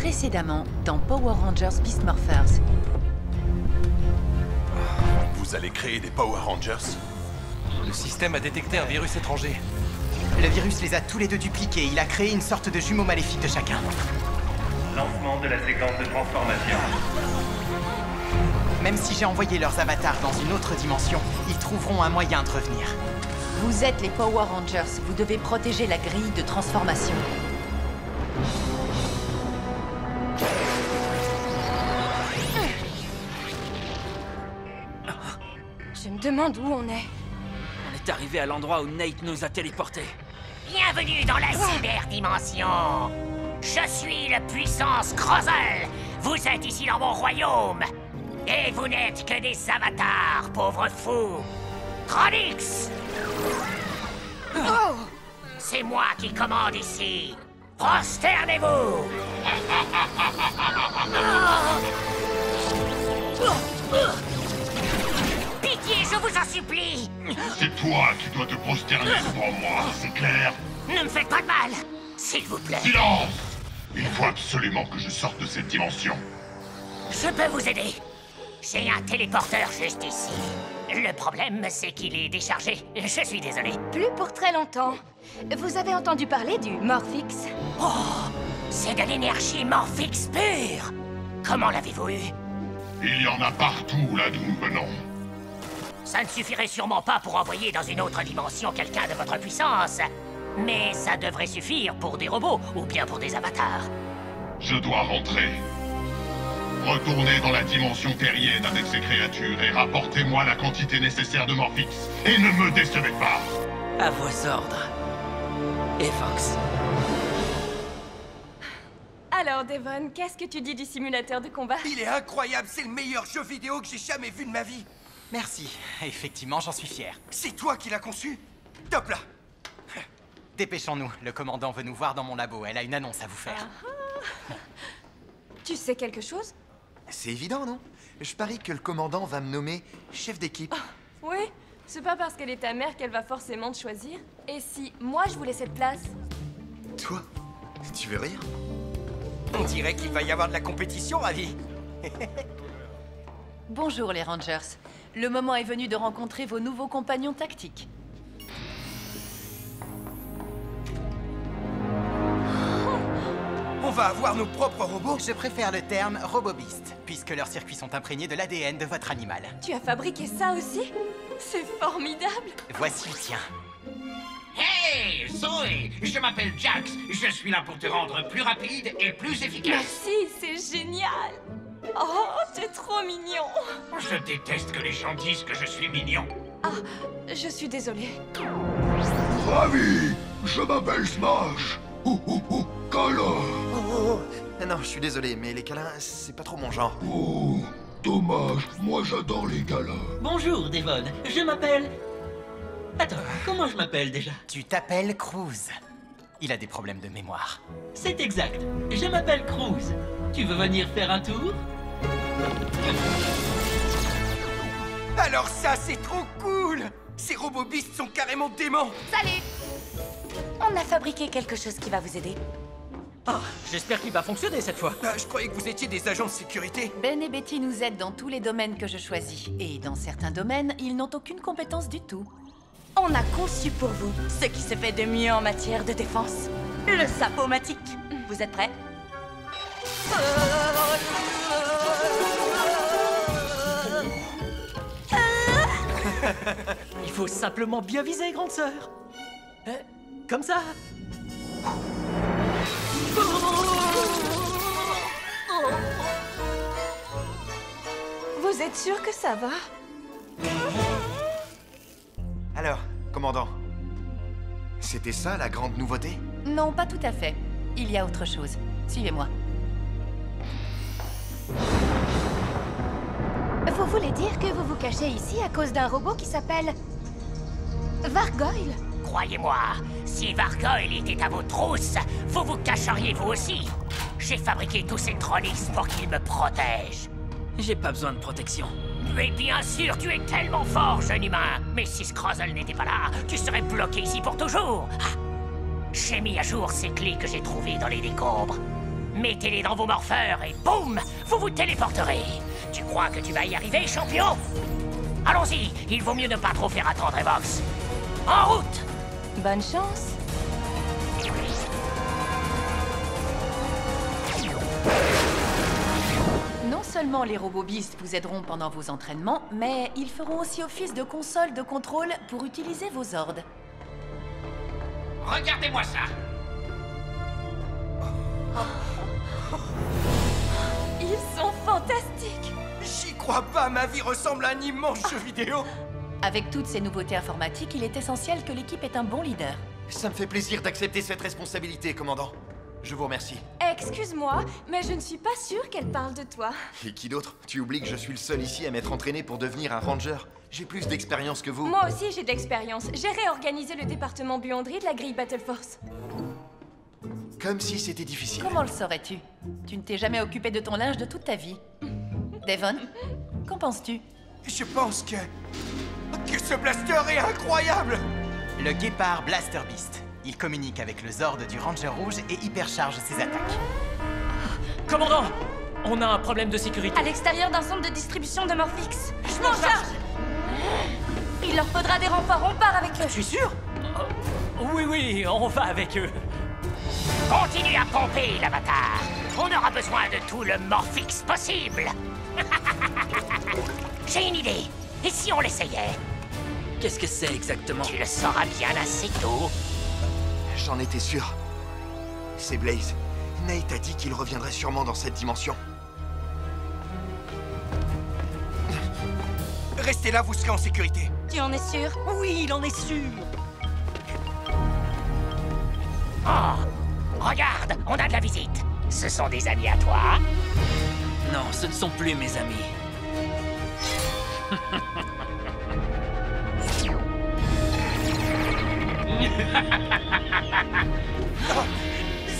Précédemment, dans Power Rangers Beast Morphers. Vous allez créer des Power Rangers? Le système a détecté un virus étranger. Le virus les a tous les deux dupliqués. Il a créé une sorte de jumeau maléfique de chacun. Lancement de la séquence de transformation. Même si j'ai envoyé leurs avatars dans une autre dimension, ils trouveront un moyen de revenir. Vous êtes les Power Rangers. Vous devez protéger la grille de transformation. Je me demande où on est. On est arrivé à l'endroit où Nate nous a téléportés. Bienvenue dans la cyberdimension. Je suis le puissant Scrozzle. Vous êtes ici dans mon royaume. Et vous n'êtes que des avatars, pauvres fous. Trolix! Oh! C'est moi qui commande ici. Prosternez-vous! Pitié, je vous en supplie! C'est toi qui dois te prosterner devant moi, c'est clair? Ne me faites pas de mal, s'il vous plaît. Silence! Il faut absolument que je sorte de cette dimension. Je peux vous aider. J'ai un téléporteur juste ici. Le problème, c'est qu'il est déchargé. Je suis désolé. Plus pour très longtemps. Vous avez entendu parler du Morphix? Oh! C'est de l'énergie Morphix pure! Comment l'avez-vous eu? Il y en a partout là d'où nous venons. Ça ne suffirait sûrement pas pour envoyer dans une autre dimension quelqu'un de votre puissance. Mais ça devrait suffire pour des robots ou bien pour des avatars. Je dois rentrer. Retournez dans la dimension terrienne avec ces créatures et rapportez-moi la quantité nécessaire de Morphix. Et ne me décevez pas! À vos ordres. Et Fox. Alors, Devon, qu'est-ce que tu dis du simulateur de combat? Il est incroyable, c'est le meilleur jeu vidéo que j'ai jamais vu de ma vie. Merci. Effectivement, j'en suis fier. C'est toi qui l'as conçu? Top là! Dépêchons-nous. Le commandant veut nous voir dans mon labo. Elle a une annonce à vous faire. Tu sais quelque chose? C'est évident, non? Je parie que le commandant va me nommer chef d'équipe. Oui, c'est pas parce qu'elle est ta mère qu'elle va forcément te choisir. Et si moi je voulais cette place? Toi? Tu veux rire? On dirait qu'il va y avoir de la compétition, Ravi. Bonjour les Rangers. Le moment est venu de rencontrer vos nouveaux compagnons tactiques. On va avoir nos propres robots? Je préfère le terme RoboBeast, puisque leurs circuits sont imprégnés de l'ADN de votre animal. Tu as fabriqué ça aussi? C'est formidable! Voici le tien. Hey, Zoé! Je m'appelle Jax. Je suis là pour te rendre plus rapide et plus efficace. Merci, c'est génial! Oh, t'es trop mignon! Je déteste que les gens disent que je suis mignon. Ah, je suis désolée. Ravi! Je m'appelle Smash! Câlin! Oh, non, je suis désolé, mais les câlins, c'est pas trop mon genre. Oh, dommage, moi j'adore les câlins. Bonjour, Devon. Je m'appelle... Attends, comment je m'appelle déjà? Tu t'appelles Cruz. Il a des problèmes de mémoire. C'est exact. Je m'appelle Cruz. Tu veux venir faire un tour? Alors ça, c'est trop cool! Ces robots beasts sont carrément déments! Salut! On a fabriqué quelque chose qui va vous aider. Ah, j'espère qu'il va fonctionner cette fois. Je croyais que vous étiez des agents de sécurité. Ben et Betty nous aident dans tous les domaines que je choisis. Et dans certains domaines, ils n'ont aucune compétence du tout. On a conçu pour vous ce qui se fait de mieux en matière de défense. Le sapomatique. Vous êtes prêts? Il faut simplement bien viser, grande sœur. Comme ça. Vous êtes sûr que ça va? Alors, commandant, c'était ça la grande nouveauté? Non, pas tout à fait. Il y a autre chose. Suivez-moi. Vous voulez dire que vous vous cachez ici à cause d'un robot qui s'appelle... Vargoyle? Croyez-moi, si Vargoyle était à vos trousses, vous vous cacheriez vous aussi. J'ai fabriqué tous ces Trolix pour qu'ils me protègent. J'ai pas besoin de protection. Mais bien sûr, tu es tellement fort, jeune humain. Mais si Scrozzle n'était pas là, tu serais bloqué ici pour toujours. Ah, j'ai mis à jour ces clés que j'ai trouvées dans les décombres. Mettez-les dans vos morpheurs et boum, vous vous téléporterez. Tu crois que tu vas y arriver, champion? Allons-y, il vaut mieux ne pas trop faire attendre Evox. En route! Bonne chance. Non seulement les robots Beast vous aideront pendant vos entraînements, mais ils feront aussi office de console de contrôle pour utiliser vos ordres. Regardez-moi ça. Ils sont fantastiques. J'y crois pas, ma vie ressemble à un immense jeu vidéo. Avec toutes ces nouveautés informatiques, il est essentiel que l'équipe ait un bon leader. Ça me fait plaisir d'accepter cette responsabilité, commandant. Je vous remercie. Excuse-moi, mais je ne suis pas sûre qu'elle parle de toi. Et qui d'autre? Tu oublies que je suis le seul ici à m'être entraîné pour devenir un ranger. J'ai plus d'expérience que vous. Moi aussi, j'ai de l'expérience. J'ai réorganisé le département buanderie de la grille Battle Force. Comme si c'était difficile. Comment le saurais-tu? Tu ne t'es jamais occupé de ton linge de toute ta vie. Devon, qu'en penses-tu? Je pense que ce blaster est incroyable. Le Guépard Blaster Beast. Il communique avec le Zord du Ranger Rouge et hypercharge ses attaques. Commandant, on a un problème de sécurité. À l'extérieur d'un centre de distribution de Morphix. Je m'en charge. Il leur faudra des renforts, on part avec eux. Je suis sûr. Oui, on va avec eux. Continuez à pomper, l'avatar. On aura besoin de tout le Morphix possible. J'ai une idée. Et si on l'essayait? Qu'est-ce que c'est exactement? Tu le sauras bien assez tôt. J'en étais sûr. C'est Blaze. Nate a dit qu'il reviendrait sûrement dans cette dimension. Restez là, vous serez en sécurité. Tu en es sûr? Oui, il en est sûr. Oh, regarde, on a de la visite. Ce sont des amis à toi? Non, ce ne sont plus mes amis.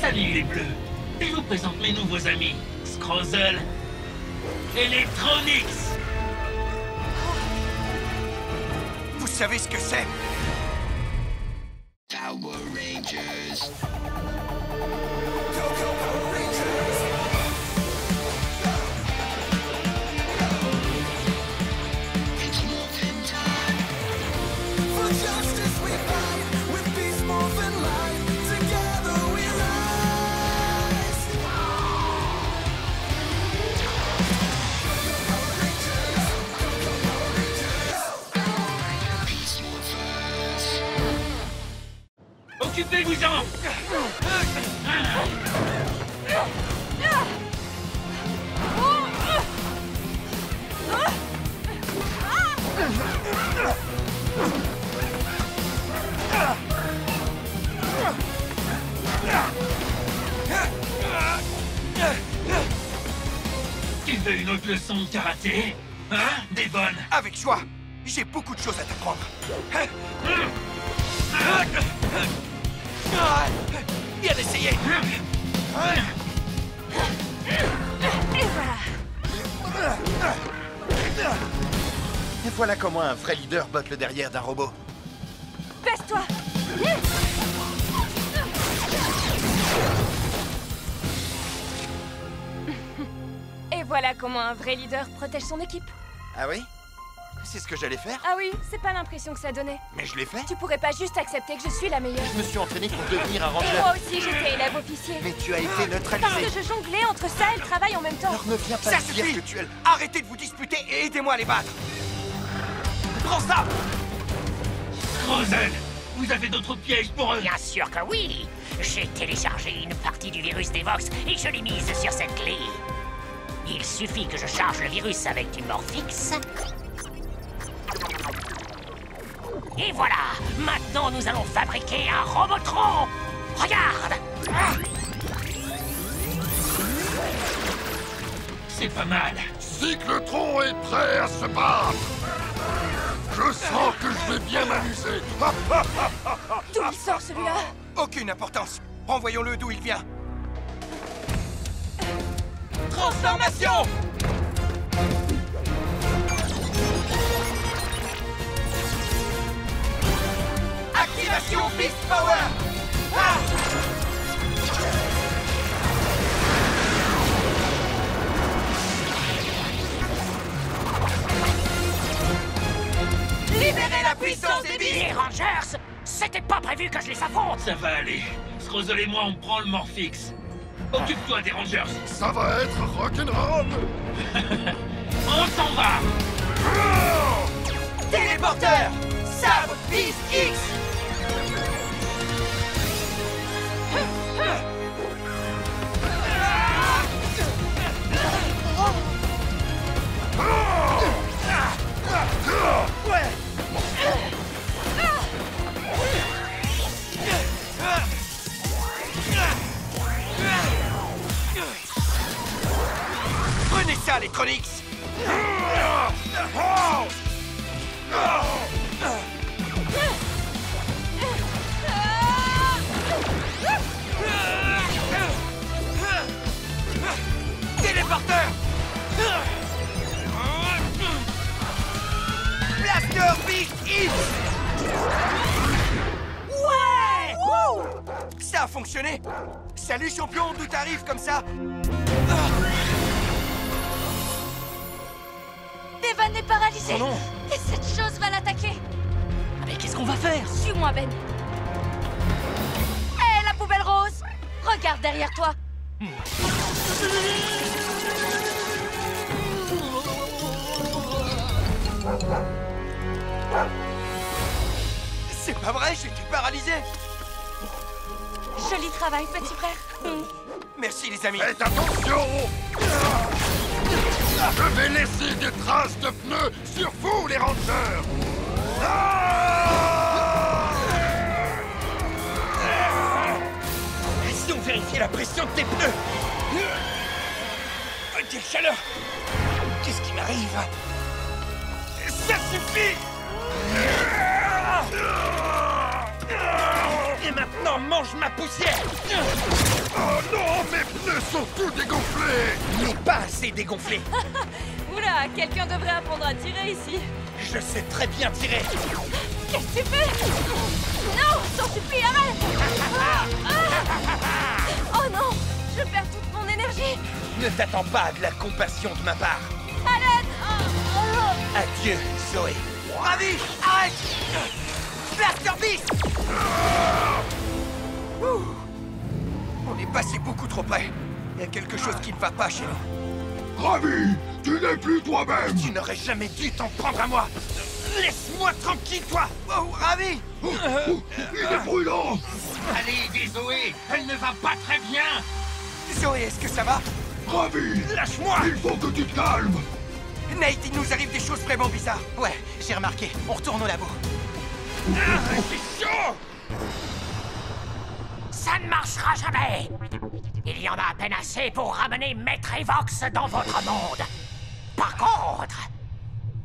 Salut les bleus. Je vous présente mes nouveaux amis. Scrozzle. Electronics. Vous savez ce que c'est? Power Rangers. Occupez-vous-en! Tu veux une autre leçon de karaté? Hein, Devon? Avec joie. J'ai beaucoup de choses à t'apprendre. Bien essayé. Et voilà. Et voilà comment un vrai leader botte le derrière d'un robot. Baisse-toi. Et voilà comment un vrai leader protège son équipe. Ah oui? C'est ce que j'allais faire? Ah oui, c'est pas l'impression que ça donnait. Mais je l'ai fait. Tu pourrais pas juste accepter que je suis la meilleure. Je me suis entraîné pour devenir un Et ranger. moi aussi, j'étais élève officier. Mais tu as été neutralisé. Parce que je jonglais entre ça et le travail en même temps. Alors ne viens pas Ça me dire suffit. que tu es... Arrêtez de vous disputer et aidez-moi à les battre. Prends ça. Scrozzle, vous avez d'autres pièges pour eux? Bien sûr que oui. J'ai téléchargé une partie du virus d'Evox et je l'ai mise sur cette clé. Il suffit que je charge le virus avec du Morphix. Et voilà. Maintenant, nous allons fabriquer un Robotron. Regarde. C'est pas mal. Cyclotron est prêt à se battre. Je sens que je vais bien m'amuser. D'où il sort celui-là? Aucune importance. Renvoyons-le d'où il vient. Transformation! Activation Beast Power. Ah! puissance des Beasts! Les Rangers, c'était pas prévu que je les affronte! Ça va aller. Scrozzle et moi, on prend le Morphix. Occupe-toi des Rangers. Ça va être rock'n'roll. On s'en va. Téléporteur! Sabre Beast X! Prenez ça, les Tronics! Téléporteur! Blaster Beast X! Ouais! Wouh! Ça a fonctionné! Salut champion, d'où t'arrives comme ça? Devan est paralysé! Oh non! Et cette chose va l'attaquer! Mais qu'est-ce qu'on va faire? Suis-moi, Ben! Hé, la poubelle rose! Regarde derrière toi! C'est pas vrai, j'étais paralysé! Joli travail, petit frère! Merci les amis! Faites attention! Je vais laisser des traces de pneus sur vous, les Rangers! Si on vérifiait la pression de tes pneus! Quelle chaleur! Qu'est-ce qui m'arrive? Ça suffit! Et maintenant, mange ma poussière! Oh non, mes pneus sont tous dégonflés! Mais pas assez dégonflés! Oula, quelqu'un devrait apprendre à tirer ici! Je sais très bien tirer! Qu'est-ce que tu fais? Non, t'en supplie, arrête! Oh non, je perds toute mon énergie! Ne t'attends pas à de la compassion de ma part! À l'aide! Adieu, Zoé! Ravi! Arrête! Blaster Beast! Ouh. On est passé beaucoup trop près. Il y a quelque chose qui ne va pas chez nous. Ravi! Tu n'es plus toi-même! Tu n'aurais jamais dû t'en prendre à moi! Laisse-moi tranquille, toi! Oh, Ravi! Il est brûlant! Allez, dis Zoé, elle ne va pas très bien. Zoé, est-ce que ça va? Ravi! Lâche-moi! Il faut que tu te calmes! Nate, il nous arrive des choses vraiment bizarres. Ouais, j'ai remarqué. On retourne au labo. C'est chaud! Ça ne marchera jamais! Il y en a à peine assez pour ramener Maître Evox dans votre monde. Par contre,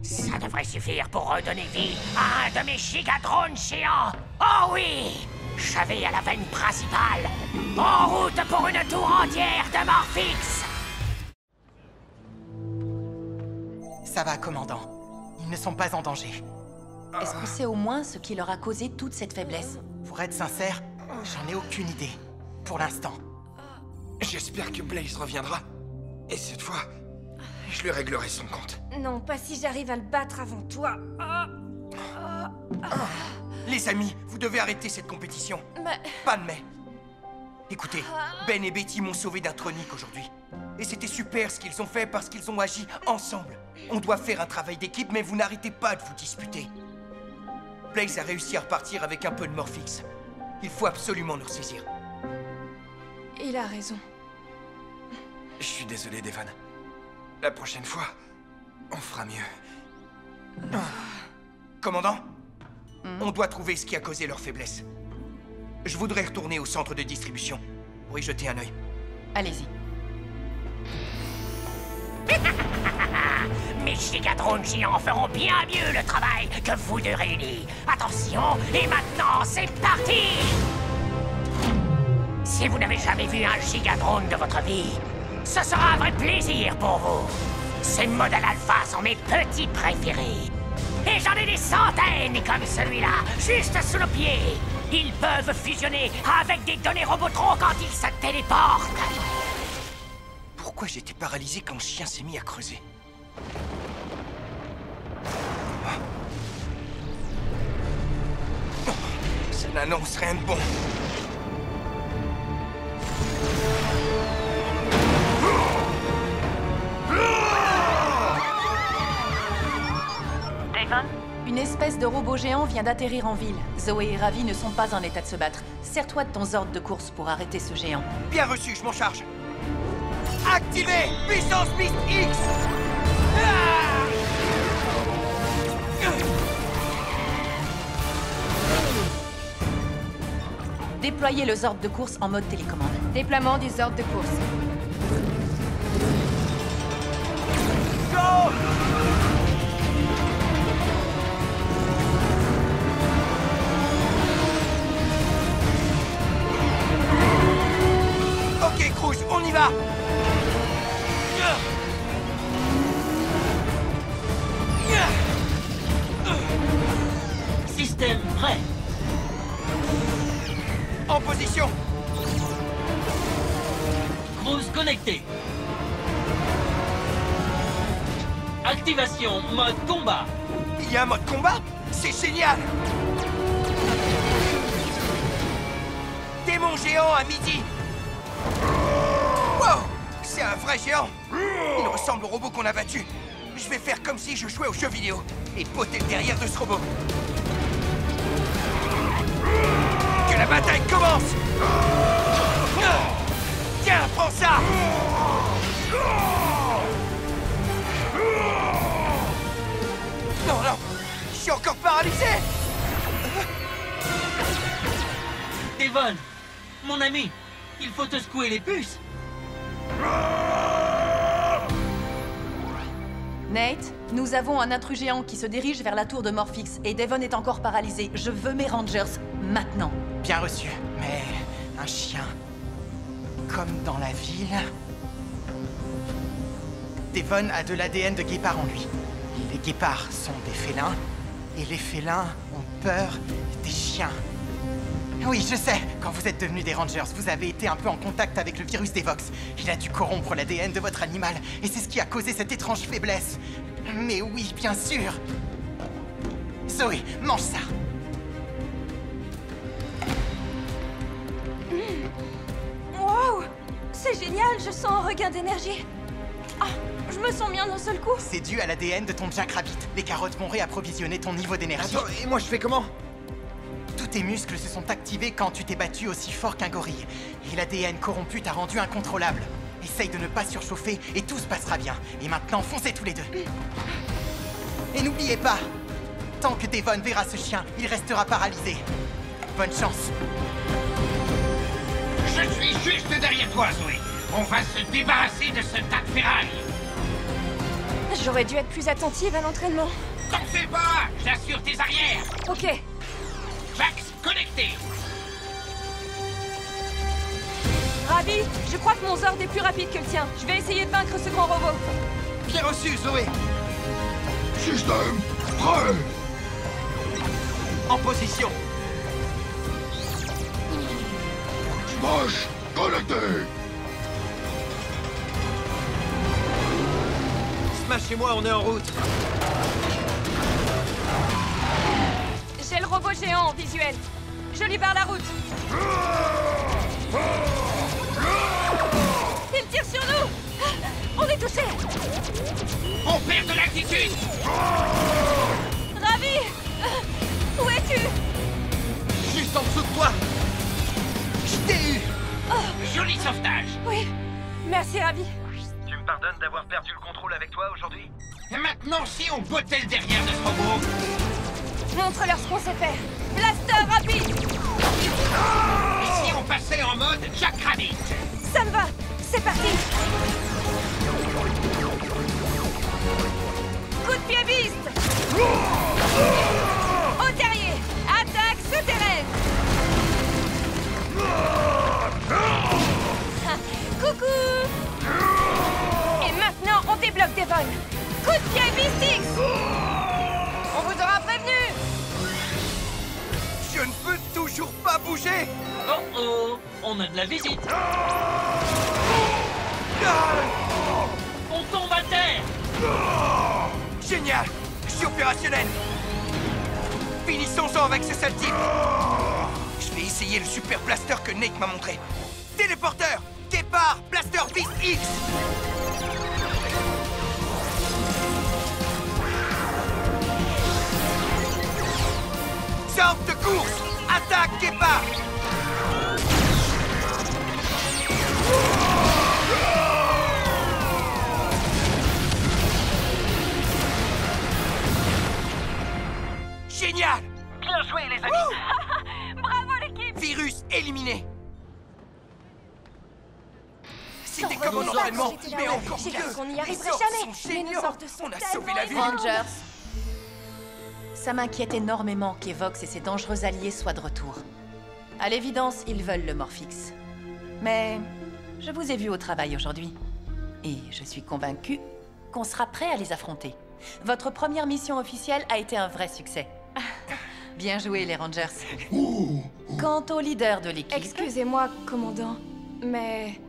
ça devrait suffire pour redonner vie à un de mes gigadrones géants. Oh oui! Je vais à la veine principale, en route pour une tour entière de Morphix! Ça va, commandant. Ils ne sont pas en danger. Est-ce qu'on sait au moins ce qui leur a causé toute cette faiblesse? Pour être sincère, j'en ai aucune idée. Pour l'instant. J'espère que Blaze reviendra. Et cette fois, je lui réglerai son compte. Non, pas si j'arrive à le battre avant toi. Les amis, vous devez arrêter cette compétition. Mais... Pas de mais. Écoutez, Ben et Betty m'ont sauvé d'un Tronic aujourd'hui. Et c'était super ce qu'ils ont fait parce qu'ils ont agi ensemble. On doit faire un travail d'équipe, mais vous n'arrêtez pas de vous disputer. Blaze a réussi à repartir avec un peu de Morphix. Il faut absolument nous ressaisir. Il a raison. Je suis désolé, Devan. La prochaine fois, on fera mieux. Commandant, on doit trouver ce qui a causé leur faiblesse. Je voudrais retourner au centre de distribution pour y jeter un œil. Allez-y. Mes gigadrones géants feront bien mieux le travail que vous deux réunis. Attention, et maintenant, c'est parti! Si vous n'avez jamais vu un gigadrone de votre vie, ce sera un vrai plaisir pour vous. Ces modèles alpha sont mes petits préférés. Et j'en ai des centaines comme celui-là, juste sous nos pieds. Ils peuvent fusionner avec des données Robotron quand ils se téléportent. Pourquoi j'étais paralysé quand le chien s'est mis à creuser? n'annonce rien de bon. Devon? Une espèce de robot géant vient d'atterrir en ville. Zoé et Ravi ne sont pas en état de se battre. Sers-toi de ton Zord de course pour arrêter ce géant. Bien reçu, je m'en charge. Activez Puissance Beast X! Déployez le Zord de course en mode télécommande. Déploiement du Zord de course. Go! Ok, Cruz, on y va! Système prêt. En position! Cruise connecté. Activation mode combat. Il y a un mode combat? C'est génial! Démon géant à midi! Wow! C'est un vrai géant! Il ressemble au robot qu'on a battu. Je vais faire comme si je jouais aux jeux vidéo et botter le derrière de ce robot. Que la bataille commence! Tiens, prends ça! Non, non! Je suis encore paralysé! Devon, mon ami, il faut te secouer les puces. Nate, nous avons un intrus géant qui se dirige vers la tour de Morphix et Devon est encore paralysé. Je veux mes Rangers, maintenant. Bien reçu, mais un chien, comme dans la ville... Devon a de l'ADN de guépard en lui. Les guépards sont des félins, et les félins ont peur des chiens. Oui, je sais, quand vous êtes devenus des Rangers, vous avez été un peu en contact avec le virus d'Evox. Il a dû corrompre l'ADN de votre animal, et c'est ce qui a causé cette étrange faiblesse. Mais oui, bien sûr. Zoé, mange ça. Wow! C'est génial, je sens un regain d'énergie. Ah, je me sens bien d'un seul coup. C'est dû à l'ADN de ton Jackrabbit. Les carottes vont réapprovisionner ton niveau d'énergie. Attends, et moi je fais comment? Tous tes muscles se sont activés quand tu t'es battu aussi fort qu'un gorille. Et l'ADN corrompu t'a rendu incontrôlable. Essaye de ne pas surchauffer et tout se passera bien. Et maintenant, foncez tous les deux. Et n'oubliez pas, tant que Devon verra ce chien, il restera paralysé. Bonne chance. Je suis juste derrière toi, Zoé. On va se débarrasser de ce tas de ferraille. J'aurais dû être plus attentive à l'entraînement. T'en fais pas! J'assure tes arrières! Ok. Jax, connecté! Ravi, je crois que mon Zord est plus rapide que le tien. Je vais essayer de vaincre ce grand robot. Bien reçu, Zoé! Système prêt! En position! Smash connecté! Smash et moi, on est en route. J'ai le robot géant en visuel. Je lui barre la route. Il tire sur nous! On est touchés! On perd de l'altitude! Ravi! Où es-tu? Juste en dessous de toi! Je t'ai eu! Joli sauvetage! Oui, merci Ravi. Tu me pardonnes d'avoir perdu le contrôle avec toi aujourd'hui? Et maintenant, si on bottait le derrière de ce robot? Montre-leur ce qu'on sait faire. Blaster rapide! Et si on passait en mode Jackrabbit? Ça me va! C'est parti! Coup de pied Beast! Au terrier! Attaque souterraine! Coucou! Et maintenant, on débloque Devon! Coup de pied Beast X! On vous aura prévenu! Je ne peux toujours pas bouger! Oh oh, on a de la visite. On tombe à terre. Génial! Je suis opérationnel! Finissons-en avec ce sale type! essayer le super blaster que Nate m'a montré. Téléporteur! Guépard! Blaster Beast X! Sorte de course! Attaque Guépard! Génial! Bien joué, les amis! Bravo, l'équipe! Virus éliminé! C'était Sans comme un remonter entraînement, ça, mais j'étais encore J'ai mieux! cru qu'on n'y Les arriverait sorts jamais! sont Mais nos géniaux. sortes sont On a tellement sauvé la vie! énormes. Rangers, ça m'inquiète énormément qu'Evox et ses dangereux alliés soient de retour. À l'évidence, ils veulent le Morphix. Mais je vous ai vu au travail aujourd'hui. Et je suis convaincue qu'on sera prêt à les affronter. Votre première mission officielle a été un vrai succès. Bien joué, les Rangers. Quant au leader de l'équipe... Excusez-moi, commandant, mais...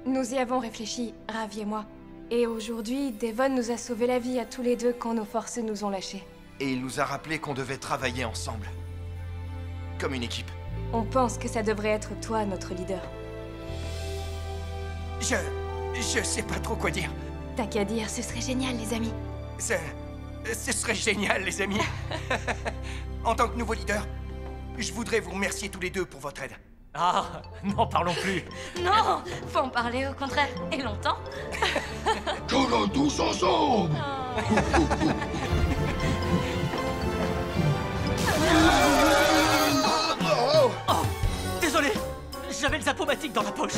Nous y avons réfléchi, Ravi et moi. Et aujourd'hui, Devon nous a sauvé la vie à tous les deux quand nos forces nous ont lâchés. Et il nous a rappelé qu'on devait travailler ensemble. Comme une équipe. On pense que ça devrait être toi, notre leader. Je sais pas trop quoi dire. T'as qu'à dire, ce serait génial, les amis. Ce serait génial, les amis. En tant que nouveau leader, je voudrais vous remercier tous les deux pour votre aide. Ah, n'en parlons plus. Non, faut en parler au contraire, et longtemps. Collons tous ensemble. Oh, désolé, j'avais le zapomatique dans la poche.